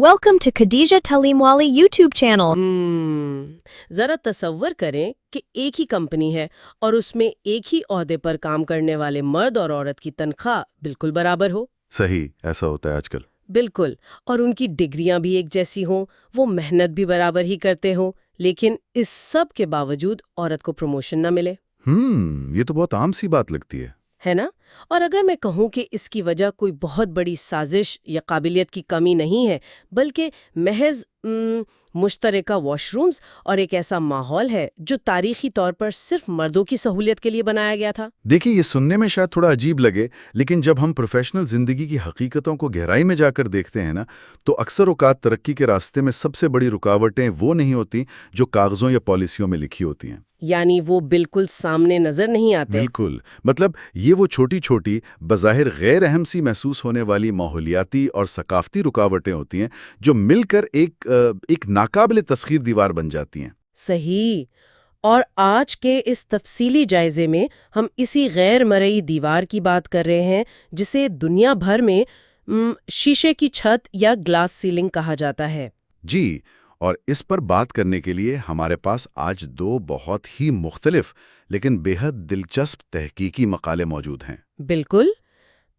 Welcome to Khadija Talimwali YouTube channel. ذرا تصور کریں کہ ایک ہی کمپنی ہے اور اس میں ایک ہی عہدے پر کام کرنے والے مرد اور عورت کی تنخواہ بالکل برابر ہو۔ صحیح، ایسا ہوتا ہے آج کل۔ بالکل، اور ان کی ڈگریاں بھی ایک جیسی ہوں، وہ محنت بھی برابر ہی کرتے ہوں، لیکن اس سب کے باوجود عورت کو پروموشن نہ ملے۔ یہ تو بہت عام سی بات لگتی ہے نا؟ اور اگر میں کہوں کہ اس کی وجہ کوئی بہت بڑی سازش یا قابلیت کی کمی نہیں ہے، بلکہ محض مشترکہ واش رومز اور ایک ایسا ماحول ہے جو تاریخی طور پر صرف مردوں کی سہولیت کے لیے بنایا گیا تھا۔ دیکھیں، یہ سننے میں شاید تھوڑا عجیب لگے، لیکن جب ہم پروفیشنل زندگی کی حقیقتوں کو گہرائی میں جا کر دیکھتے ہیں نا، تو اکثر اوقات ترقی کے راستے میں سب سے بڑی رکاوٹیں وہ نہیں ہوتی جو کاغذوں یا پالیسیوں میں لکھی ہوتی ہیں۔ یعنی وہ بالکل سامنے نظر نہیں آتے۔ بالکل، مطلب یہ وہ چھوٹی چھوٹی بظاہر غیر اہم سی محسوس ہونے والی ماحولیاتی اور ثقافتی رکاوٹیں ہوتی ہیں جو مل کر ایک ناقابل تسخیر دیوار بن جاتی ہیں۔ صحیح۔ اور آج کے اس تفصیلی جائزے میں ہم اسی غیر مرئی دیوار کی بات کر رہے ہیں جسے دنیا بھر میں شیشے کی چھت یا گلاس سیلنگ کہا جاتا ہے۔ جی، اور اس پر بات کرنے کے لیے ہمارے پاس آج دو بہت ہی مختلف لیکن بے حد دلچسپ تحقیقی مقالے موجود ہیں۔ بالکل۔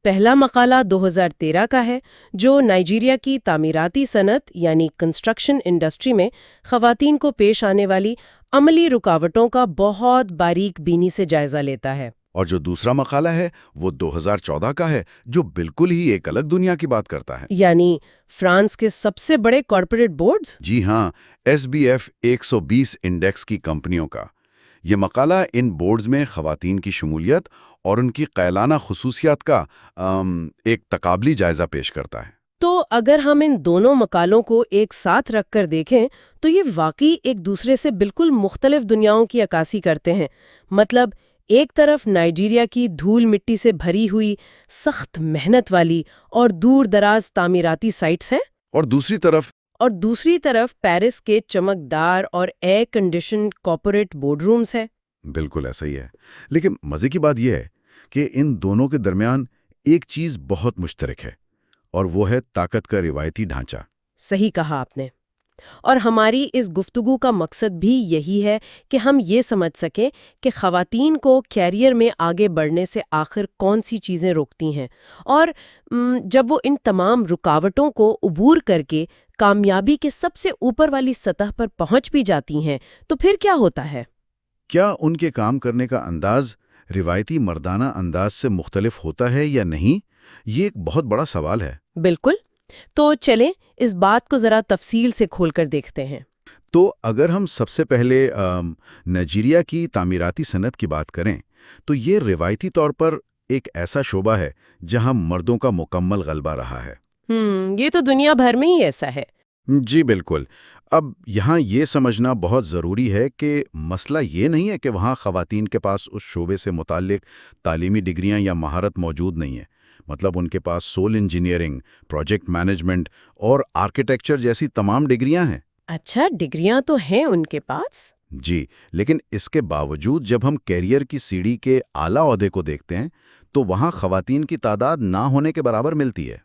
پہلا مقالہ 2013 کا ہے جو نائجیریا کی تعمیراتی صنعت یعنی کنسٹرکشن انڈسٹری میں خواتین کو پیش آنے والی عملی رکاوٹوں کا بہت باریک بینی سے جائزہ لیتا ہے۔ اور جو دوسرا مقالہ ہے وہ 2014 کا ہے جو بالکل ہی ایک الگ دنیا کی بات کرتا ہے، یعنی فرانس کے سب سے بڑے کارپوریٹ بورڈز۔ جی ہاں، SBF 120 انڈیکس کی کمپنیوں کا۔ یہ مقالہ ان بورڈز میں خواتین کی شمولیت اور ان کی قائلانہ خصوصیات کا ایک تقابلی جائزہ پیش کرتا ہے۔ تو اگر ہم ان دونوں مقالوں کو ایک ساتھ رکھ کر دیکھیں تو یہ واقعی ایک دوسرے سے بالکل مختلف دنیاؤں کی عکاسی کرتے ہیں۔ مطلب ایک طرف نائجیریا کی دھول مٹی سے بھری ہوئی سخت محنت والی اور دور دراز تعمیراتی سائٹس ہیں، اور دوسری طرف پیرس کے چمکدار اور air condition corporate board rooms ہیں۔ بالکل ایسا ہی ہے، لیکن مزے کی بات یہ ہے کہ ان دونوں کے درمیان ایک چیز بہت مشترک ہے، اور وہ ہے طاقت کا روایتی ڈھانچہ۔ صحیح کہا آپ نے۔ اور ہماری اس گفتگو کا مقصد بھی یہی ہے کہ ہم یہ سمجھ سکیں کہ خواتین کو کیریئر میں آگے بڑھنے سے آخر کون سی چیزیں روکتی ہیں، اور جب وہ ان تمام رکاوٹوں کو عبور کر کے کامیابی کے سب سے اوپر والی سطح پر پہنچ بھی جاتی ہیں تو پھر کیا ہوتا ہے؟ کیا ان کے کام کرنے کا انداز روایتی مردانہ انداز سے مختلف ہوتا ہے یا نہیں؟ یہ ایک بہت بڑا سوال ہے۔ بالکل۔ تو چلیں اس بات کو ذرا تفصیل سے کھول کر دیکھتے ہیں۔ تو اگر ہم سب سے پہلے نائجیریا کی تعمیراتی صنعت کی بات کریں تو یہ روایتی طور پر ایک ایسا شعبہ ہے جہاں مردوں کا مکمل غلبہ رہا ہے۔ یہ تو دنیا بھر میں ہی ایسا ہے۔ جی بالکل۔ اب یہاں یہ سمجھنا بہت ضروری ہے کہ مسئلہ یہ نہیں ہے کہ وہاں خواتین کے پاس اس شعبے سے متعلق تعلیمی ڈگریاں یا مہارت موجود نہیں ہیں۔ مطلب ان کے پاس سول انجینئرنگ، پروجیکٹ مینجمنٹ اور آرکیٹیکچر جیسی تمام ڈگریاں ہیں۔ اچھا، ڈگریاں تو ہیں ان کے پاس؟ جی، لیکن اس کے باوجود جب ہم کیریئر کی سیڑھی کے اعلیٰ عہدے کو دیکھتے ہیں تو وہاں خواتین کی تعداد نہ ہونے کے برابر ملتی ہے۔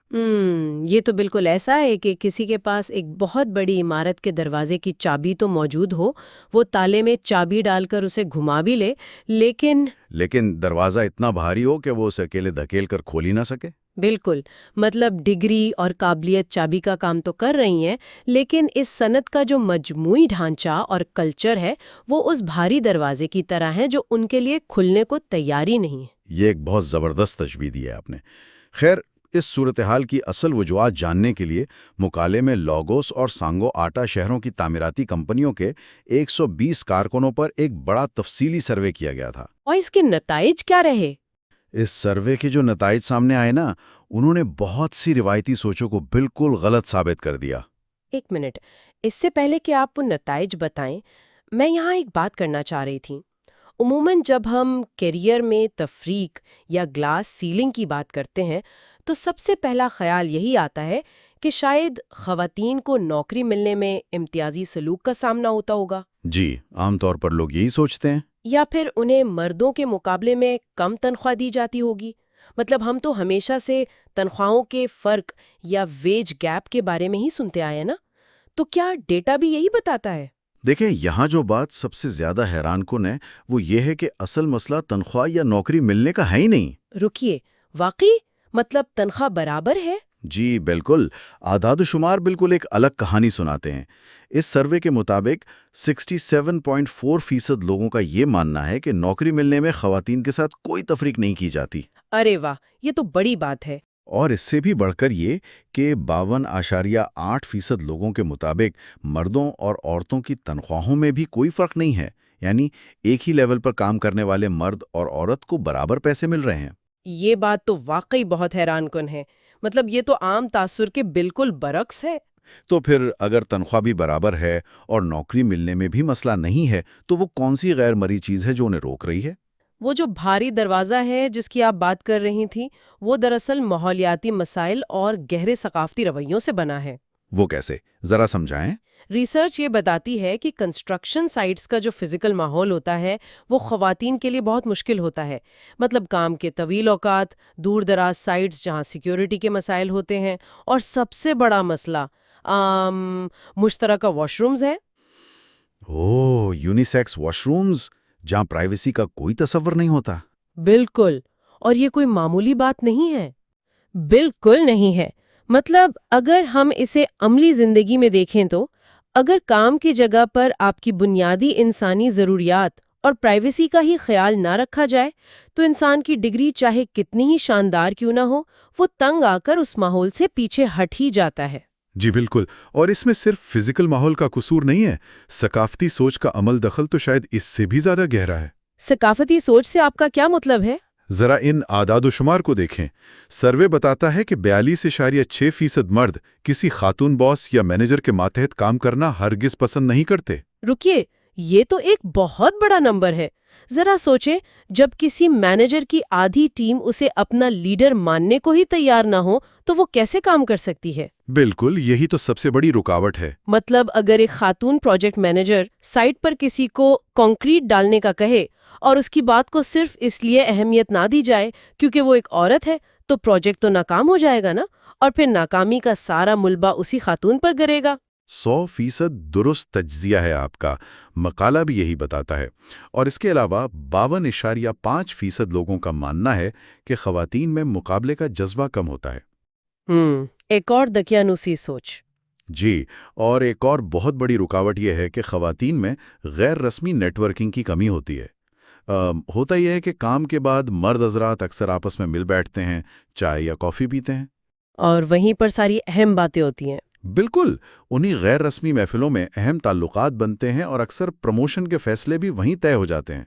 یہ تو بالکل ایسا ہے کہ کسی کے پاس ایک بہت بڑی عمارت کے دروازے کی چابی تو موجود ہو، وہ تالے میں چابی ڈال کر اسے گھما بھی لے، لیکن دروازہ اتنا بھاری ہو کہ وہ اسے اکیلے دھکیل کر کھول ہی نہ سکے۔ بالکل، مطلب ڈگری اور قابلیت چابی کا کام تو کر رہی ہیں، لیکن اس صنعت کا جو مجموعی ڈھانچہ اور کلچر ہے وہ اس بھاری دروازے کی طرح ہے جو ان کے لیے کھلنے کو تیاری نہیں ہے۔ یہ ایک بہت زبردست تشبیہ دی ہے آپ نے۔ خیر، اس صورتحال کی اصل وجوہات جاننے کے لیے مقالے میں لاگوس اور سانگو آٹا شہروں کی تعمیراتی کمپنیوں کے 120 کارکنوں پر ایک بڑا تفصیلی سروے کیا گیا تھا۔ اور اس کے نتائج کیا رہے؟ اس سروے کے جو نتائج سامنے آئے نا، انہوں نے بہت سی روایتی سوچوں کو بالکل غلط ثابت کر دیا۔ ایک منٹ، اس سے پہلے کہ آپ وہ نتائج بتائیں، میں یہاں ایک بات کرنا چاہ رہی تھی۔ عموماً جب ہم کیریئر میں تفریق یا گلاس سیلنگ کی بات کرتے ہیں تو سب سے پہلا خیال یہی آتا ہے کہ شاید خواتین کو نوکری ملنے میں امتیازی سلوک کا سامنا ہوتا ہوگا۔ جی، عام طور پر لوگ یہی سوچتے ہیں۔ یا پھر انہیں مردوں کے مقابلے میں کم تنخواہ دی جاتی ہوگی۔ مطلب ہم تو ہمیشہ سے تنخواہوں کے فرق یا ویج گیپ کے بارے میں ہی سنتے آئے ہیں نا، تو کیا ڈیٹا بھی یہی بتاتا ہے؟ دیکھیں، یہاں جو بات سب سے زیادہ حیران کن ہے وہ یہ ہے کہ اصل مسئلہ تنخواہ یا نوکری ملنے کا ہے ہی نہیں۔ رکیے، واقعی؟ مطلب تنخواہ برابر ہے؟ جی بالکل، اعداد و شمار بالکل ایک الگ کہانی سناتے ہیں۔ اس سروے کے مطابق 67.4% لوگوں کا یہ ماننا ہے کہ نوکری ملنے میں خواتین کے ساتھ کوئی تفریق نہیں کی جاتی، ارے واہ، یہ تو بڑی بات ہے۔ اور اس سے بھی بڑھ کر یہ کہ 52.8% لوگوں کے مطابق مردوں اور عورتوں کی تنخواہوں میں بھی کوئی فرق نہیں ہے، یعنی ایک ہی لیول پر کام کرنے والے مرد اور عورت کو برابر پیسے مل رہے ہیں۔ یہ بات تو واقعی بہت حیران کن ہے، مطلب یہ تو عام تاثر کے بالکل برعکس ہے۔ تو پھر اگر تنخواہ بھی برابر ہے اور نوکری ملنے میں بھی مسئلہ نہیں ہے تو وہ کون سی غیر مرئی چیز ہے جو انہیں روک رہی ہے؟ وہ جو بھاری دروازہ ہے جس کی آپ بات کر رہی تھی، وہ دراصل ماحولیاتی مسائل اور گہرے ثقافتی رویوں سے بنا ہے۔ وہ کیسے؟ ذرا سمجھائیں۔ ریسرچ یہ بتاتی ہے کہ کنسٹرکشن سائٹس کا جو فزیکل ماحول ہوتا ہے وہ خواتین کے لیے بہت مشکل ہوتا ہے، مطلب کام کے طویل اوقات، دور دراز سائٹس جہاں سیکیورٹی کے مسائل ہوتے ہیں، اور سب سے بڑا مسئلہ مشترکہ واش رومز ہے۔ یونیسیکس واش رومز جہاں پرائیویسی کا کوئی تصور نہیں ہوتا۔ بالکل، اور یہ کوئی معمولی بات نہیں ہے۔ بالکل نہیں ہے، مطلب اگر ہم اسے عملی زندگی میں دیکھیں تو اگر کام کی جگہ پر آپ کی بنیادی انسانی ضروریات اور پرائیویسی کا ہی خیال نہ رکھا جائے تو انسان کی ڈگری چاہے کتنی ہی شاندار کیوں نہ ہو، وہ تنگ آ کر اس ماحول سے پیچھے ہٹ ہی جاتا ہے۔ جی بالکل، اور اس میں صرف فزیکل ماحول کا قصور نہیں ہے، ثقافتی سوچ کا عمل دخل تو شاید اس سے بھی زیادہ گہرا ہے۔ ثقافتی سوچ سے آپ کا کیا مطلب ہے؟ ذرا ان اعداد و شمار کو دیکھیں۔ سروے بتاتا ہے کہ 42.6% مرد کسی خاتون باس یا مینیجر کے ماتحت کام کرنا ہرگز پسند نہیں کرتے۔ رکیے، یہ تو ایک بہت بڑا نمبر ہے۔ ذرا سوچیں، جب کسی مینیجر کی آدھی ٹیم اسے اپنا لیڈر ماننے کو ہی تیار نہ ہو تو وہ کیسے کام کر سکتی ہے؟ بالکل، یہی تو سب سے بڑی رکاوٹ ہے۔ مطلب اگر ایک خاتون پروجیکٹ مینیجر سائٹ پر کسی کو کنکریٹ ڈالنے کا کہے اور اس کی بات کو صرف اس لیے اہمیت نہ دی جائے کیونکہ وہ ایک عورت ہے، تو پروجیکٹ تو ناکام ہو جائے گا نا، اور پھر ناکامی کا سارا ملبہ اسی خاتون پر گرے گا۔ 100% درست تجزیہ ہے آپ کا، مقالہ بھی یہی بتاتا ہے۔ اور اس کے علاوہ 52.5% لوگوں کا ماننا ہے کہ خواتین میں مقابلے کا جذبہ کم ہوتا ہے۔ ایک اور دقیانوسی سوچ۔ جی، اور ایک اور بہت بڑی رکاوٹ یہ ہے کہ خواتین میں غیر رسمی نیٹ ورکنگ کی کمی ہوتی ہے۔ ہوتا یہ ہے کہ کام کے بعد مرد حضرات اکثر آپس میں مل بیٹھتے ہیں، چائے یا کافی پیتے ہیں، اور وہیں پر ساری اہم باتیں ہوتی ہیں۔ بالکل، انہی غیر رسمی محفلوں میں اہم تعلقات بنتے ہیں اور اکثر پروموشن کے فیصلے بھی وہیں طے ہو جاتے ہیں،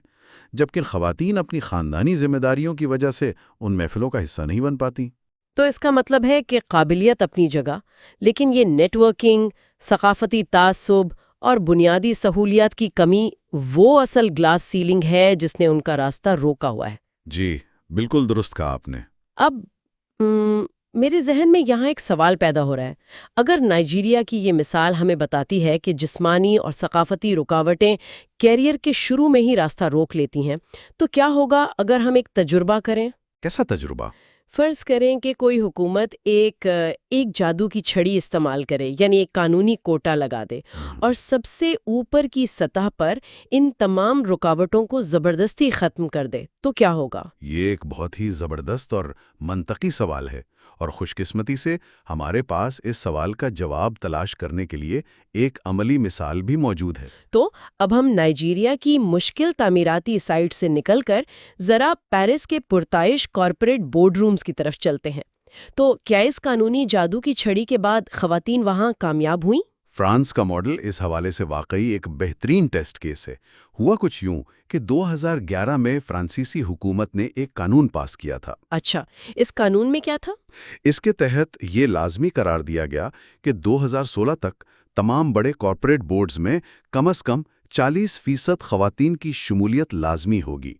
جبکہ خواتین اپنی خاندانی ذمہ داریوں کی وجہ سے ان محفلوں کا حصہ نہیں بن پاتی۔ تو اس کا مطلب ہے کہ قابلیت اپنی جگہ، لیکن یہ نیٹ ورکنگ، ثقافتی تعصب اور بنیادی سہولیات کی کمی وہ اصل گلاس سیلنگ ہے جس نے ان کا راستہ روکا ہوا ہے۔ جی بالکل درست کہا آپ نے۔ اب میرے ذہن میں یہاں ایک سوال پیدا ہو رہا ہے۔ اگر نائجیریا کی یہ مثال ہمیں بتاتی ہے کہ جسمانی اور ثقافتی رکاوٹیں کیریئر کے شروع میں ہی راستہ روک لیتی ہیں، تو کیا ہوگا اگر ہم ایک تجربہ کریں؟ کیسا تجربہ؟ فرض کریں کہ کوئی حکومت ایک جادو کی چھڑی استعمال کرے، یعنی ایک قانونی کوٹا لگا دے اور سب سے اوپر کی سطح پر ان تمام رکاوٹوں کو زبردستی ختم کر دے، تو کیا ہوگا؟ یہ ایک بہت ہی زبردست اور منطقی سوال ہے، اور خوش قسمتی سے ہمارے پاس اس سوال کا جواب تلاش کرنے کے لیے ایک عملی مثال بھی موجود ہے۔ تو اب ہم نائجیریا کی مشکل تعمیراتی سائٹ سے نکل کر ذرا پیرس کے پرتعیش کارپوریٹ بورڈ رومز کی طرف چلتے ہیں۔ تو کیا اس قانونی جادو کی چھڑی کے بعد خواتین وہاں کامیاب ہوئیں؟ فرانس کا ماڈل اس حوالے سے واقعی ایک بہترین ٹیسٹ کیس ہے۔ ہوا کچھ یوں کہ 2011 میں فرانسیسی حکومت نے ایک قانون پاس کیا تھا۔ اچھا، اس قانون میں کیا تھا؟ اس کے تحت یہ لازمی قرار دیا گیا کہ 2016 تک تمام بڑے کارپوریٹ بورڈز میں کم از کم 40% خواتین کی شمولیت لازمی ہوگی۔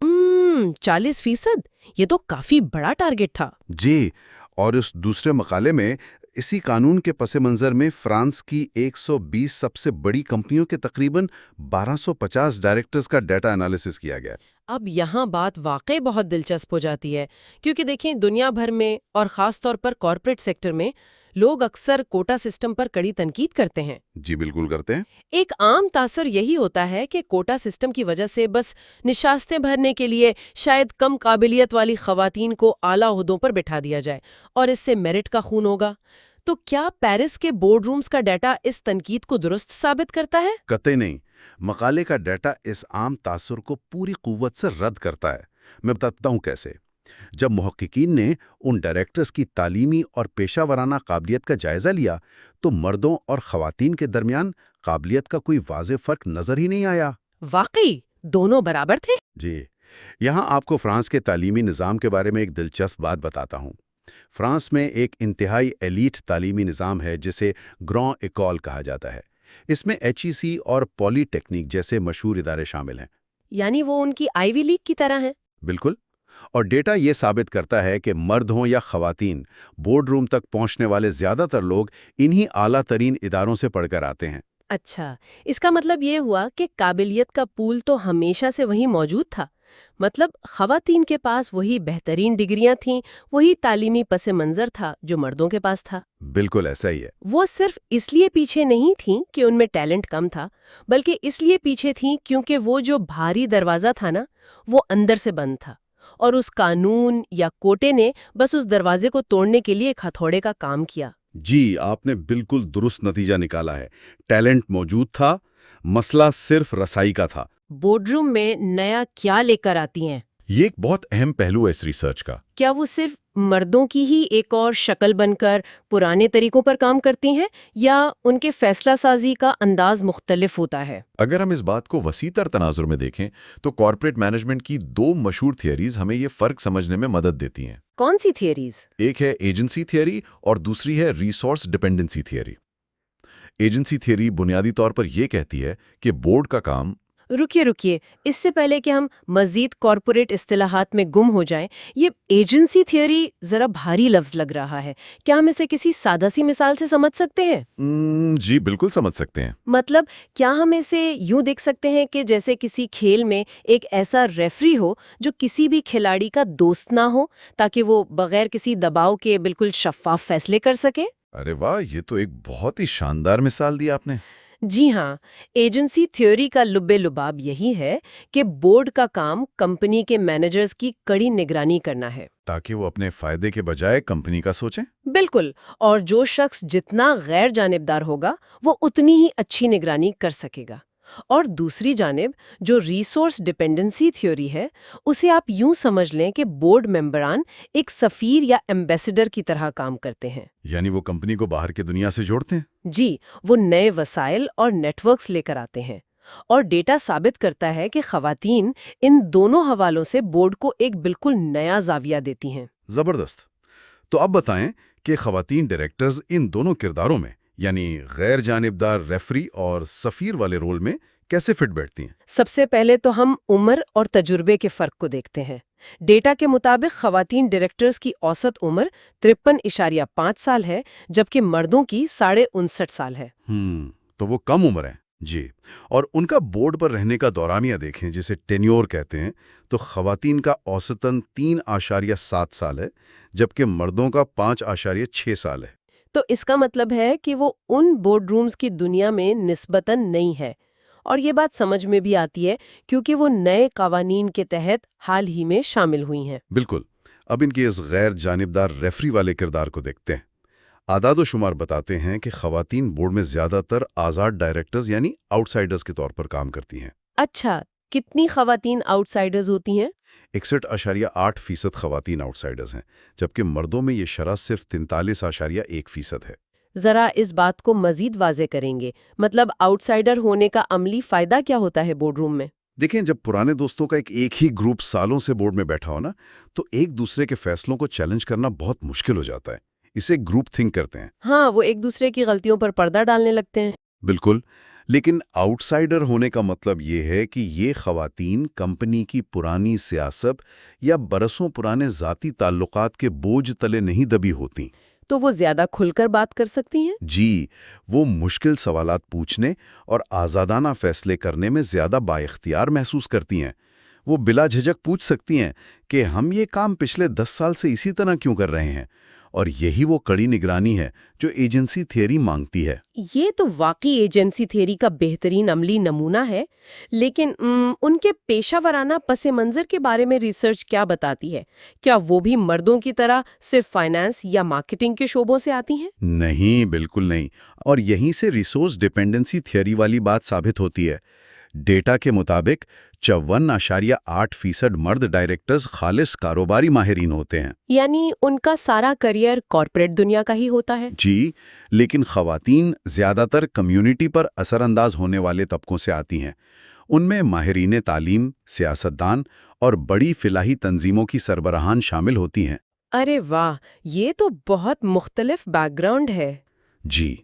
40%؟ یہ تو کافی بڑا ٹارگٹ تھا۔ جی، اور اس دوسرے مقالے میں اسی قانون کے پس منظر میں فرانس کی 120 سب سے بڑی کمپنیوں کے تقریباً 1250 ڈائریکٹرز کا ڈیٹا انالیسس کیا گیا۔ اب یہاں بات واقعی بہت دلچسپ ہو جاتی ہے، کیونکہ دیکھیں دنیا بھر میں اور خاص طور پر کارپوریٹ سیکٹر میں لوگ اکثر کوٹا سسٹم پر کڑی تنقید کرتے ہیں۔ جی بالکل کرتے ہیں۔ ایک عام تاثر یہی ہوتا ہے کہ کوٹا سسٹم کی وجہ سے بس نشستیں بھرنے کے لیے شاید کم قابلیت والی خواتین کو اعلیٰ عہدوں پر بٹھا دیا جائے اور اس سے میرٹ کا خون ہوگا۔ تو کیا پیرس کے بورڈ رومز کا ڈیٹا اس تنقید کو درست ثابت کرتا ہے؟ قطعی نہیں۔ مقالے کا ڈیٹا اس عام تاثر کو پوری قوت سے رد کرتا ہے۔ میں بتاتا ہوں کیسے۔ جب محققین نے ان ڈائریکٹرز کی تعلیمی اور پیشہ ورانہ قابلیت کا جائزہ لیا تو مردوں اور خواتین کے درمیان قابلیت کا کوئی واضح فرق نظر ہی نہیں آیا۔ واقعی دونوں برابر تھے؟ جی، یہاں آپ کو فرانس کے تعلیمی نظام کے بارے میں ایک دلچسپ بات بتاتا ہوں۔ فرانس میں ایک انتہائی ایلیٹ تعلیمی نظام ہے جسے گران ایکول کہا جاتا ہے۔ اس میں HEC اور پولی ٹیکنیک جیسے مشہور ادارے شامل ہیں۔ یعنی وہ ان کی آئی وی لیگ کی طرح ہیں؟ بالکل، اور ڈیٹا یہ ثابت کرتا ہے کہ مرد ہوں یا خواتین، بورڈ روم تک پہنچنے والے زیادہ تر لوگ انہی اعلیٰ ترین اداروں سے پڑھ کر آتے ہیں۔ اچھا، اس کا مطلب یہ ہوا کہ قابلیت کا پول تو ہمیشہ سے وہی موجود تھا۔ مطلب خواتین کے پاس وہی بہترین ڈگریاں تھیں، وہی تعلیمی پس منظر تھا جو مردوں کے پاس تھا۔ بالکل ایسا ہی ہے۔ وہ صرف اس لیے پیچھے نہیں تھیں کہ ان میں ٹیلنٹ کم تھا، بلکہ اس لیے پیچھے تھیں کیونکہ وہ جو بھاری دروازہ تھا نا، وہ اندر سے بند تھا، اور اس قانون یا کوٹے نے بس اس دروازے کو توڑنے کے لیے ایک ہتھوڑے کا کام کیا۔ جی، آپ نے بالکل درست نتیجہ نکالا ہے۔ ٹیلنٹ موجود تھا، مسئلہ صرف رسائی کا تھا۔ بورڈ روم میں نیا کیا لے کر آتی ہیں؟ یہ ایک بہت اہم پہلو ہے اس ریسرچ کا۔ کیا وہ صرف مردوں کی ہی ایک اور شکل بن کر پرانے طریقوں پر کام کرتی ہیں، یا ان کے فیصلہ سازی کا انداز مختلف ہوتا ہے؟ اگر ہم اس بات کو وسیع تر تناظر میں دیکھیں تو کارپوریٹ مینجمنٹ کی دو مشہور تھیوریز ہمیں یہ فرق سمجھنے میں مدد دیتی ہیں۔ کون سی تھیوریز؟ ایک ہے ایجنسی تھیوری اور دوسری ہے resource dependency theory. Agency theory بنیادی طور پر یہ کہتی ہے کہ بورڈ کا کام رکیے، اس سے پہلے کہ ہم مزید کارپوریٹ اصطلاحات میں گم ہو جائیں، یہ ایجنسی تھیوری ذرا بھاری لفظ لگ رہا ہے۔ کیا ہم اسے کسی سادہ سی مثال سے سمجھ سکتے ہیں؟ جی بالکل سمجھ سکتے ہیں۔ مطلب کیا ہم اسے یوں دیکھ سکتے ہیں کہ جیسے کسی کھیل میں ایک ایسا ریفری ہو جو کسی بھی کھلاڑی کا دوست نہ ہو، تاکہ وہ بغیر کسی دباؤ کے بالکل شفاف فیصلے کر سکے؟ ارے واہ، یہ تو ایک بہت ہی شاندار مثال دی آپ نے۔ جی ہاں، ایجنسی تھیوری کا لب لباب یہی ہے کہ بورڈ کا کام کمپنی کے مینیجرز کی کڑی نگرانی کرنا ہے، تاکہ وہ اپنے فائدے کے بجائے کمپنی کا سوچیں۔ بالکل، اور جو شخص جتنا غیر جانبدار ہوگا وہ اتنی ہی اچھی نگرانی کر سکے گا۔ اور دوسری جانب جو ریسورس ڈیپینڈنسی تھیوری ہے، اسے آپ یوں سمجھ لیں کہ بورڈ ممبران ایک سفیر یا ایمبیسڈر کی طرح کام کرتے ہیں۔ یعنی وہ کمپنی کو باہر کی دنیا سے جوڑتے ہیں۔ جی، وہ نئے وسائل اور نیٹ ورکس لے کر آتے ہیں، اور ڈیٹا ثابت کرتا ہے کہ خواتین ان دونوں حوالوں سے بورڈ کو ایک بالکل نیا زاویہ دیتی ہیں۔ زبردست۔ تو اب بتائیں کہ خواتین ڈائریکٹرز ان دونوں کرداروں میں، یعنی غیر جانبدار ریفری اور سفیر والے رول میں کیسے فٹ بیٹھتی ہیں؟ سب سے پہلے تو ہم عمر اور تجربے کے فرق کو دیکھتے ہیں۔ ڈیٹا کے مطابق خواتین ڈائریکٹرز کی اوسط عمر 53.5 سال ہے، جبکہ مردوں کی 59.5 سال ہے۔ تو وہ کم عمر ہیں۔ جی، اور ان کا بورڈ پر رہنے کا دورانیہ دیکھیں، جسے ٹینیور کہتے ہیں، تو خواتین کا اوسطاً 3.7 سال ہے، جبکہ مردوں کا 5.6 سال ہے۔ تو اس کا مطلب ہے کہ وہ ان بورڈ رومز کی دنیا میں نسبتاً نئی ہے، اور یہ بات سمجھ میں بھی آتی ہے کیونکہ وہ نئے قوانین کے تحت حال ہی میں شامل ہوئی ہیں۔ بالکل۔ اب ان کے اس غیر جانبدار ریفری والے کردار کو دیکھتے ہیں۔ اعداد و شمار بتاتے ہیں کہ خواتین بورڈ میں زیادہ تر آزاد ڈائریکٹرز یعنی آؤٹ سائڈرز کے طور پر کام کرتی ہیں۔ اچھا، کتنی خواتین آؤٹ سائڈرز ہوتی ہیں؟ 61.8% خواتین آؤٹ سائڈرز ہیں، جبکہ مردوں میں یہ شرح صرف 43.1% ہے۔ ذرا اس بات کو مزید واضح کریں گے، مطلب آؤٹ سائڈر ہونے کا عملی فائدہ کیا ہوتا ہے بورڈ روم میں؟ دیکھیں، جب پرانے دوستوں کا ایک ہی گروپ سالوں سے بورڈ میں بیٹھا ہو نا، تو ایک دوسرے کے فیصلوں کو چیلنج کرنا بہت مشکل ہو جاتا ہے۔ اسے گروپ تھنک کرتے ہیں۔ ہاں، وہ ایک دوسرے کی غلطیوں پر پردہ ڈالنے لگتے ہیں۔ بالکل، لیکن آؤٹ سائڈر ہونے کا مطلب یہ ہے کہ یہ خواتین کمپنی کی پرانی سیاست یا برسوں پرانے ذاتی تعلقات کے بوجھ تلے نہیں دبی ہوتی۔ تو وہ زیادہ کھل کر بات کر سکتی ہیں؟ جی، وہ مشکل سوالات پوچھنے اور آزادانہ فیصلے کرنے میں زیادہ بااختیار محسوس کرتی ہیں۔ وہ بلا جھجک پوچھ سکتی ہیں کہ ہم یہ کام پچھلے 10 سال سے اسی طرح کیوں کر رہے ہیں، اور یہی وہ کڑی نگرانی ہے جو ایجنسی تھیوری مانگتی ہے۔ یہ تو واقعی ایجنسی تھیوری کا بہترین عملی نمونہ ہے، لیکن ان کے پیشہ ورانہ پس منظر کے بارے میں ریسرچ کیا بتاتی ہے؟ کیا وہ بھی مردوں کی طرح صرف فائنانس یا مارکیٹنگ کے شعبوں سے آتی ہیں؟ نہیں، بالکل نہیں، اور یہیں سے ریسورس ڈیپینڈنسی تھیوری والی بات ثابت ہوتی ہے۔ ڈیٹا کے مطابق 54.8% مرد ڈائریکٹرز خالص کاروباری ماہرین ہوتے ہیں۔ یعنی ان کا سارا کریئر کارپوریٹ دنیا کا ہی ہوتا ہے؟ جی، لیکن خواتین زیادہ تر کمیونٹی پر اثر انداز ہونے والے طبقوں سے آتی ہیں۔ ان میں ماہرین تعلیم، سیاستدان اور بڑی فلاحی تنظیموں کی سربراہان شامل ہوتی ہیں۔ ارے واہ، یہ تو بہت مختلف بیک گراؤنڈ ہے۔ جی،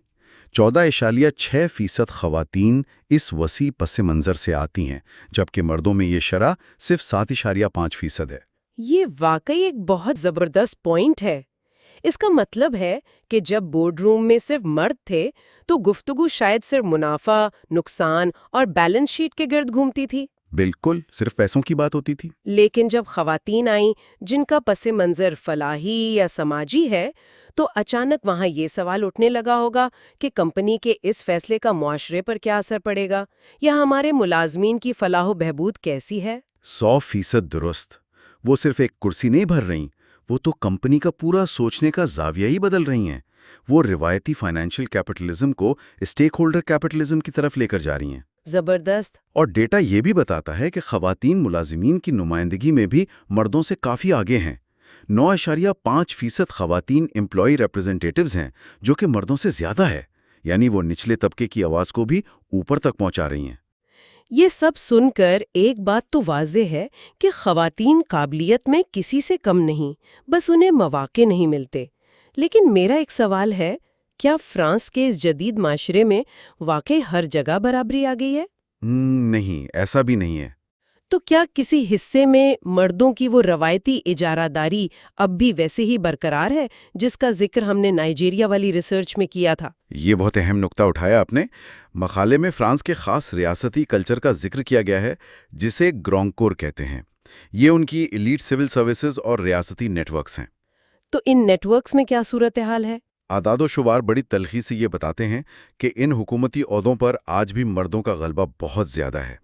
14.6% خواتین اس وسیع پس منظر سے آتی ہیں، جبکہ مردوں میں یہ شرح صرف 7.5% ہے۔ یہ واقعی ایک بہت زبردست پوائنٹ ہے۔ اس کا مطلب ہے کہ جب بورڈ روم میں صرف مرد تھے تو گفتگو شاید صرف منافع، نقصان اور بیلنس شیٹ کے گرد گھومتی تھی۔ بالکل، صرف پیسوں کی بات ہوتی تھی۔ لیکن جب خواتین آئیں جن کا پس منظر فلاحی یا سماجی ہے، تو اچانک وہاں یہ سوال اٹھنے لگا ہوگا کہ کمپنی کے اس فیصلے کا معاشرے پر کیا اثر پڑے گا، یا ہمارے ملازمین کی فلاح و بہبود کیسی ہے؟ 100% درست۔ وہ صرف ایک کرسی نہیں بھر رہی، وہ تو کمپنی کا پورا سوچنے کا زاویہ ہی بدل رہی ہیں۔ وہ روایتی فائنینشیل کیپٹلزم کو اسٹیک ہولڈر کیپٹلزم کی طرف لے کر جا رہی ہیں۔ زبردست۔ اور ڈیٹا یہ بھی بتاتا ہے کہ خواتین ملازمین کی نمائندگی میں بھی مردوں سے کافی آگے ہیں۔ 9.5% خواتین امپلائی ریپرزنٹیٹیوز ہیں، جو کہ مردوں سے زیادہ ہے، یعنی وہ نچلے طبقے کی آواز کو بھی اوپر تک پہنچا رہی ہیں۔ یہ سب سن کر ایک بات تو واضح ہے کہ خواتین قابلیت میں کسی سے کم نہیں، بس انہیں مواقع نہیں ملتے۔ لیکن میرا ایک سوال ہے، کیا فرانس کے اس جدید معاشرے میں واقعی ہر جگہ برابری آ گئی ہے؟ نہیں، ایسا بھی نہیں ہے۔ تو کیا کسی حصے میں مردوں کی وہ روایتی اجارہ داری اب بھی ویسے ہی برقرار ہے جس کا ذکر ہم نے نائجیریا والی ریسرچ میں کیا تھا؟ یہ بہت اہم نقطہ اٹھایا آپ نے۔ مقالے میں فرانس کے خاص ریاستی کلچر کا ذکر کیا گیا ہے جسے گرانکور کہتے ہیں۔ یہ ان کی ایلیٹ سول سروسز اور ریاستی نیٹ ورکس ہیں۔ تو ان نیٹ ورکس میں کیا صورتحال ہے؟ اعداد و شمار بڑی تلخی سے یہ بتاتے ہیں کہ ان حکومتی عہدوں پر آج بھی مردوں کا غلبہ بہت زیادہ ہے،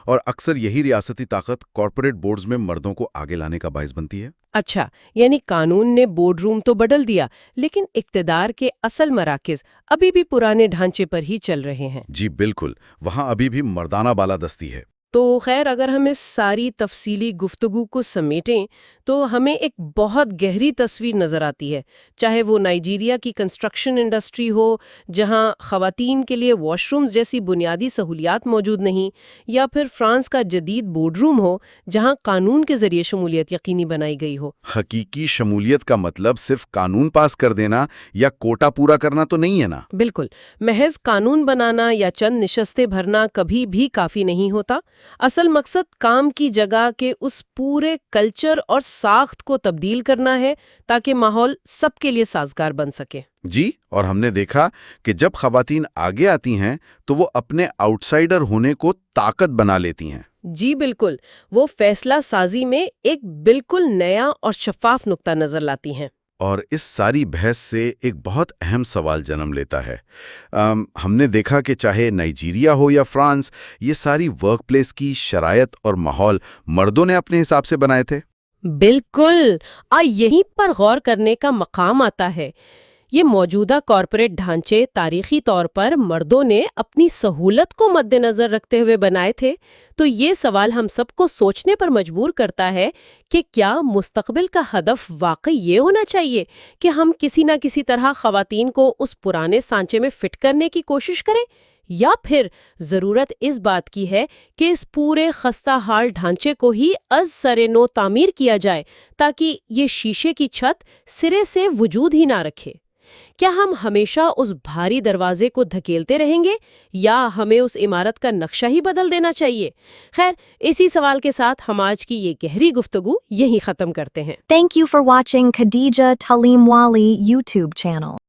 اور اکثر یہی ریاستی طاقت کارپوریٹ بورڈز میں مردوں کو آگے لانے کا باعث بنتی ہے۔ اچھا، یعنی قانون نے بورڈ روم تو بدل دیا، لیکن اقتدار کے اصل مراکز ابھی بھی پرانے ڈھانچے پر ہی چل رہے ہیں۔ جی بالکل، وہاں ابھی بھی مردانہ بالادستی ہے۔ تو خیر، اگر ہم اس ساری تفصیلی گفتگو کو سمیٹیں تو ہمیں ایک بہت گہری تصویر نظر آتی ہے، چاہے وہ نائجیریا کی کنسٹرکشن انڈسٹری ہو جہاں خواتین کے لیے واش رومز جیسی بنیادی سہولیات موجود نہیں، یا پھر فرانس کا جدید بورڈ روم ہو جہاں قانون کے ذریعے شمولیت یقینی بنائی گئی ہو۔ حقیقی شمولیت کا مطلب صرف قانون پاس کر دینا یا کوٹا پورا کرنا تو نہیں ہے نا۔ بالکل، محض قانون بنانا یا چند نشستیں بھرنا کبھی بھی کافی نہیں ہوتا۔ اصل مقصد کام کی جگہ کے اس پورے کلچر اور ساخت کو تبدیل کرنا ہے تاکہ ماحول سب کے لیے سازگار بن سکے۔ جی، اور ہم نے دیکھا کہ جب خواتین آگے آتی ہیں تو وہ اپنے آؤٹ سائڈر ہونے کو طاقت بنا لیتی ہیں۔ جی بالکل، وہ فیصلہ سازی میں ایک بالکل نیا اور شفاف نقطہ نظر لاتی ہیں۔ اور اس ساری بحث سے ایک بہت اہم سوال جنم لیتا ہے۔ ہم نے دیکھا کہ چاہے نائجیریا ہو یا فرانس، یہ ساری ورک پلیس کی شرائط اور ماحول مردوں نے اپنے حساب سے بنائے تھے۔ بالکل، یہیں پر غور کرنے کا مقام آتا ہے۔ یہ موجودہ کارپوریٹ ڈھانچے تاریخی طور پر مردوں نے اپنی سہولت کو مد نظر رکھتے ہوئے بنائے تھے، تو یہ سوال ہم سب کو سوچنے پر مجبور کرتا ہے کہ کیا مستقبل کا ہدف واقعی یہ ہونا چاہیے کہ ہم کسی نہ کسی طرح خواتین کو اس پرانے سانچے میں فٹ کرنے کی کوشش کریں، یا پھر ضرورت اس بات کی ہے کہ اس پورے خستہ حال ڈھانچے کو ہی از سر نو تعمیر کیا جائے تاکہ یہ شیشے کی چھت سرے سے وجود ہی نہ رکھے؟ کیا ہم ہمیشہ اس بھاری دروازے کو دھکیلتے رہیں گے یا ہمیں اس عمارت کا نقشہ ہی بدل دینا چاہیے؟ خیر، اسی سوال کے ساتھ ہم آج کی یہ گہری گفتگو یہیں ختم کرتے ہیں۔ Thank you for watching Khadija Talimwali YouTube channel.